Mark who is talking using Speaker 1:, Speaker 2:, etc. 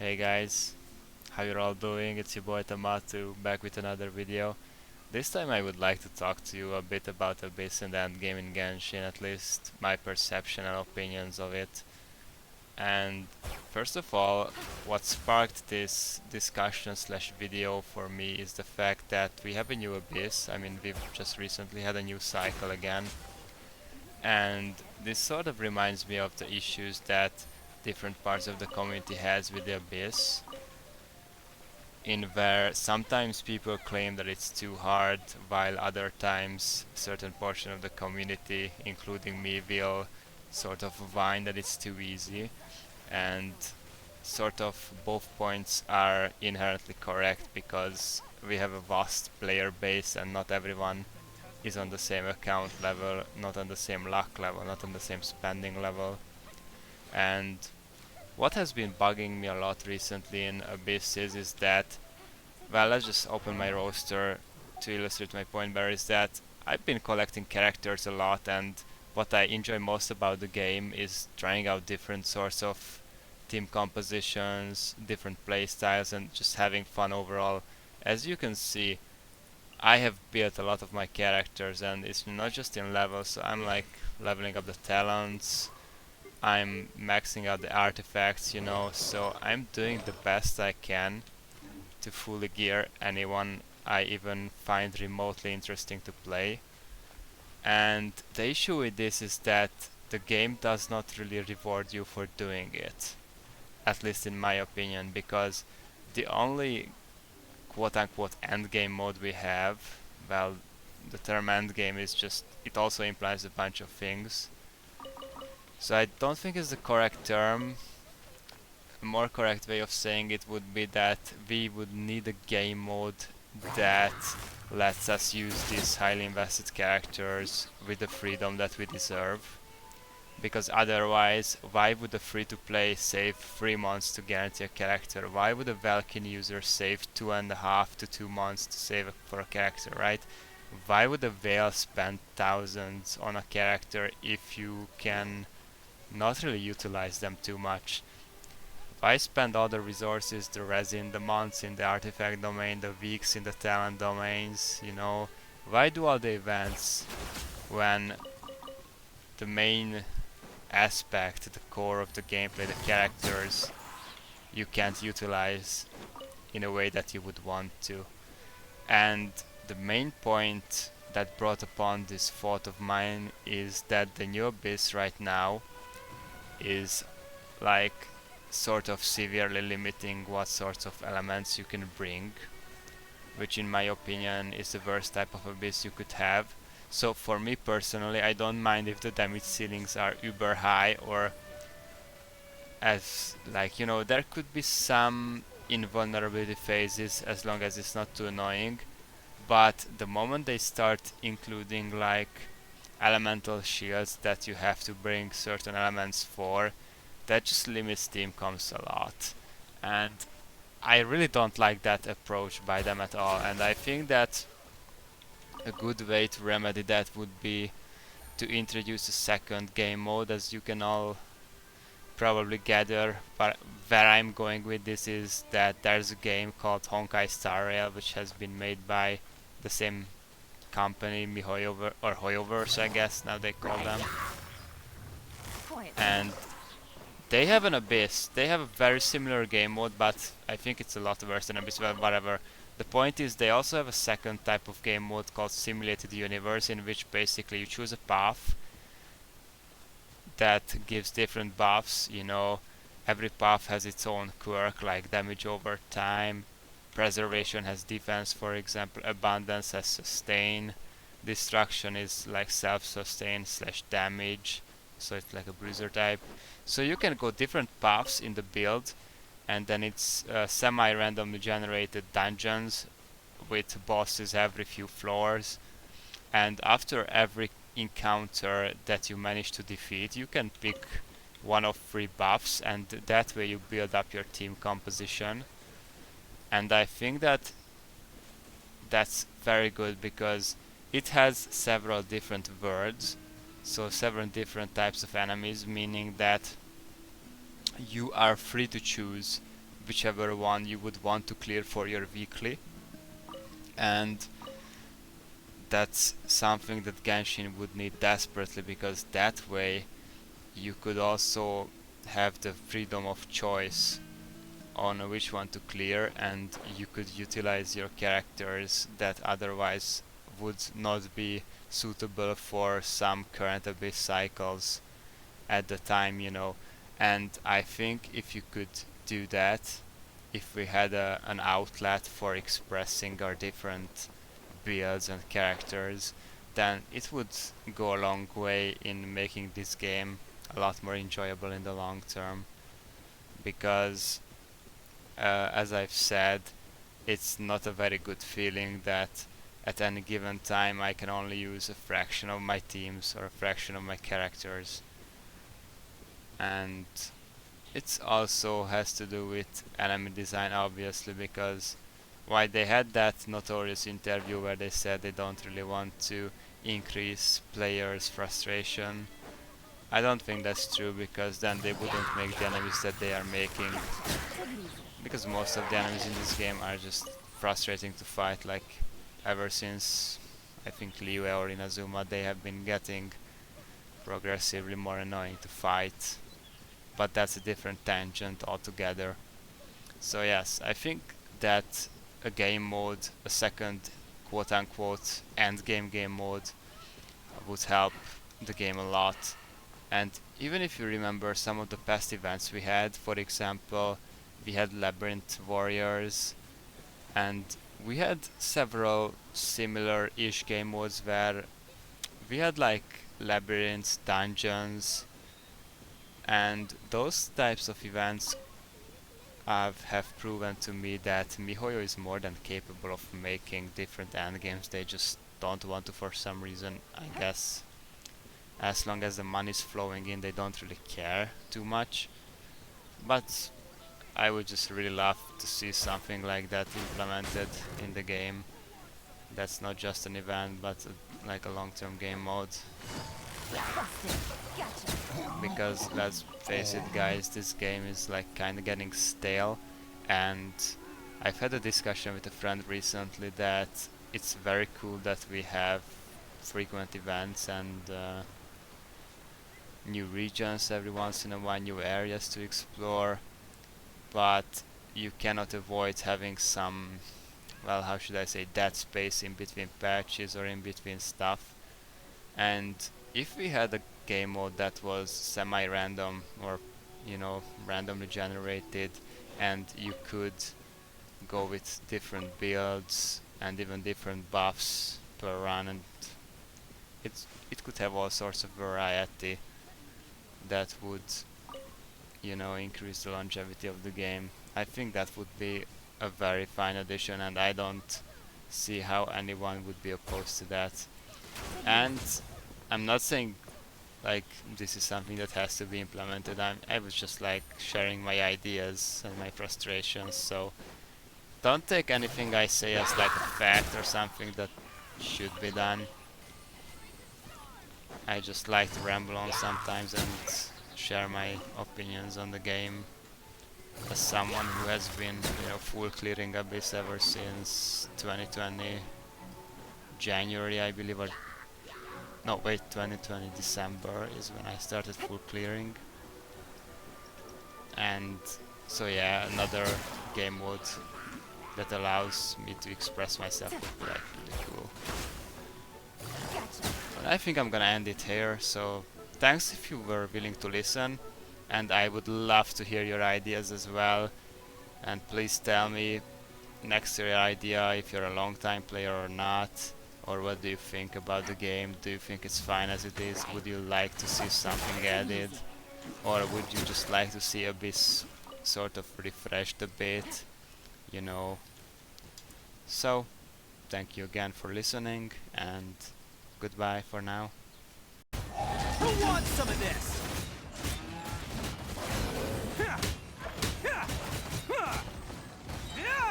Speaker 1: Hey guys, how you're all doing? It's your boy Tamatu back with another video. This time I would like to talk to you a bit about Abyss and Endgame in Genshin, at least my perception and opinions of it. And first of all, what sparked this discussion slash video for me is the fact that we have a new Abyss. I mean, we've just recently had a new cycle again. And this sort of reminds me of the issues that different parts of the community has with the Abyss, in where sometimes people claim that it's too hard, while other times certain portion of the community, including me, will sort of whine that it's too easy. And sort of both points are inherently correct because we have a vast player base and not everyone is on the same account level, not on the same luck level, not on the same spending level. And what has been bugging me a lot recently in Abyss is that, well, let's just open my roster to illustrate my point better, is that I've been collecting characters a lot, and what I enjoy most about the game is trying out different sorts of team compositions, different play styles, and just having fun overall. As you can see, I have built a lot of my characters, and it's not just in levels, so I'm like leveling up the talents, I'm maxing out the artifacts, so I'm doing the best I can to fully gear anyone I even find remotely interesting to play. And the issue with this is that the game does not really reward you for doing it, at least in my opinion, because the only quote unquote endgame mode we have, well, the term endgame is just, it also implies a bunch of things. So I don't think it's the correct term. A more correct way of saying it would be that we would need a game mode that lets us use these highly invested characters with the freedom that we deserve. Because otherwise, why would a free-to-play save 3 months to guarantee a character? Why would a Valkyrie user save 2.5 to 2 months to save for a character, right? Why would a whale spend thousands on a character if you can not really utilize them too much? Why spend all the resources, the resin, the months in the artifact domain, the weeks in the talent domains? Why do all the events when the main aspect, the core of the gameplay, the characters, you can't utilize in a way that you would want to? And the main point that brought upon this thought of mine is that the new Abyss right now is like sort of severely limiting what sorts of elements you can bring, which in my opinion is the worst type of Abyss you could have. So for me personally, I don't mind if the damage ceilings are uber high, or as like, there could be some invulnerability phases as long as it's not too annoying. But the moment they start including like elemental shields that you have to bring certain elements for, that just limits team comps a lot. And I really don't like that approach by them at all. And I think that a good way to remedy that would be to introduce a second game mode, as you can all probably gather. But where I'm going with this is that there's a game called Honkai Star Rail, which has been made by the same company, Mihoyo or Hoyoverse, I guess now they call them. And they have an Abyss. They have a very similar game mode, but I think it's a lot worse than Abyss. Well, whatever. The point is, they also have a second type of game mode called Simulated Universe, in which basically you choose a path that gives different buffs. Every path has its own quirk, like damage over time. Preservation has defense, for example. Abundance has sustain. Destruction is like self-sustain slash damage, so it's like a bruiser type. So you can go different paths in the build, and then it's semi-randomly generated dungeons with bosses every few floors. And after every encounter that you manage to defeat, you can pick one of 3 buffs, and that way you build up your team composition. And I think that that's very good because it has several different worlds, so several different types of enemies, meaning that you are free to choose whichever one you would want to clear for your weekly. And that's something that Genshin would need desperately, because that way you could also have the freedom of choice on which one to clear, and you could utilize your characters that otherwise would not be suitable for some current abyss cycles at the time, you know. And I think if you could do that, if we had an outlet for expressing our different builds and characters, then it would go a long way in making this game a lot more enjoyable in the long term. Because as I've said, it's not a very good feeling that at any given time I can only use a fraction of my teams or a fraction of my characters. And it also has to do with enemy design, obviously, because while they had that notorious interview where they said they don't really want to increase players' frustration, I don't think that's true, because then they wouldn't make the enemies that they are making, because most of the enemies in this game are just frustrating to fight. Like, ever since I think Liyue or Inazuma, they have been getting progressively more annoying to fight, but that's a different tangent altogether. So yes, I think that a game mode, a second quote-unquote endgame game mode, would help the game a lot. And even if you remember some of the past events we had, for example, we had Labyrinth Warriors, and we had several similar-ish game modes where we had like labyrinths, dungeons, and those types of events have proven to me that MiHoYo is more than capable of making different endgames. They just don't want to for some reason, I guess. As long as the money's flowing in, they don't really care too much. But I would just really love to see something like that implemented in the game. That's not just an event, but like a long-term game mode. Because let's face it, guys, this game is like kinda getting stale, and I've had a discussion with a friend recently that it's very cool that we have frequent events and new regions every once in a while, new areas to explore, but you cannot avoid having some, well, how should I say, dead space in between patches or in between stuff. And if we had a game mode that was semi-random, or you know, randomly generated, and you could go with different builds and even different buffs per run, and it could have all sorts of variety that would, you know, increase the longevity of the game. I think that would be a very fine addition, and I don't see how anyone would be opposed to that. And I'm not saying like this is something that has to be implemented. I was just like sharing my ideas and my frustrations, so don't take anything I say as like a fact or something that should be done. I just like to ramble on sometimes and share my opinions on the game as someone who has been, you know, full clearing Abyss ever since 2020 January, I believe, or no, wait, 2020 December is when I started full clearing. And so yeah, another game mode that allows me to express myself would be like really cool. And I think I'm gonna end it here, so thanks if you were willing to listen, and I would love to hear your ideas as well. And please tell me next to your idea if you're a long time player or not, or what do you think about the game. Do you think it's fine as it is? Would you like to see something added, or would you just like to see Abyss sort of refreshed a bit, you know? So thank you again for listening, and goodbye for now.
Speaker 2: Who wants some of this?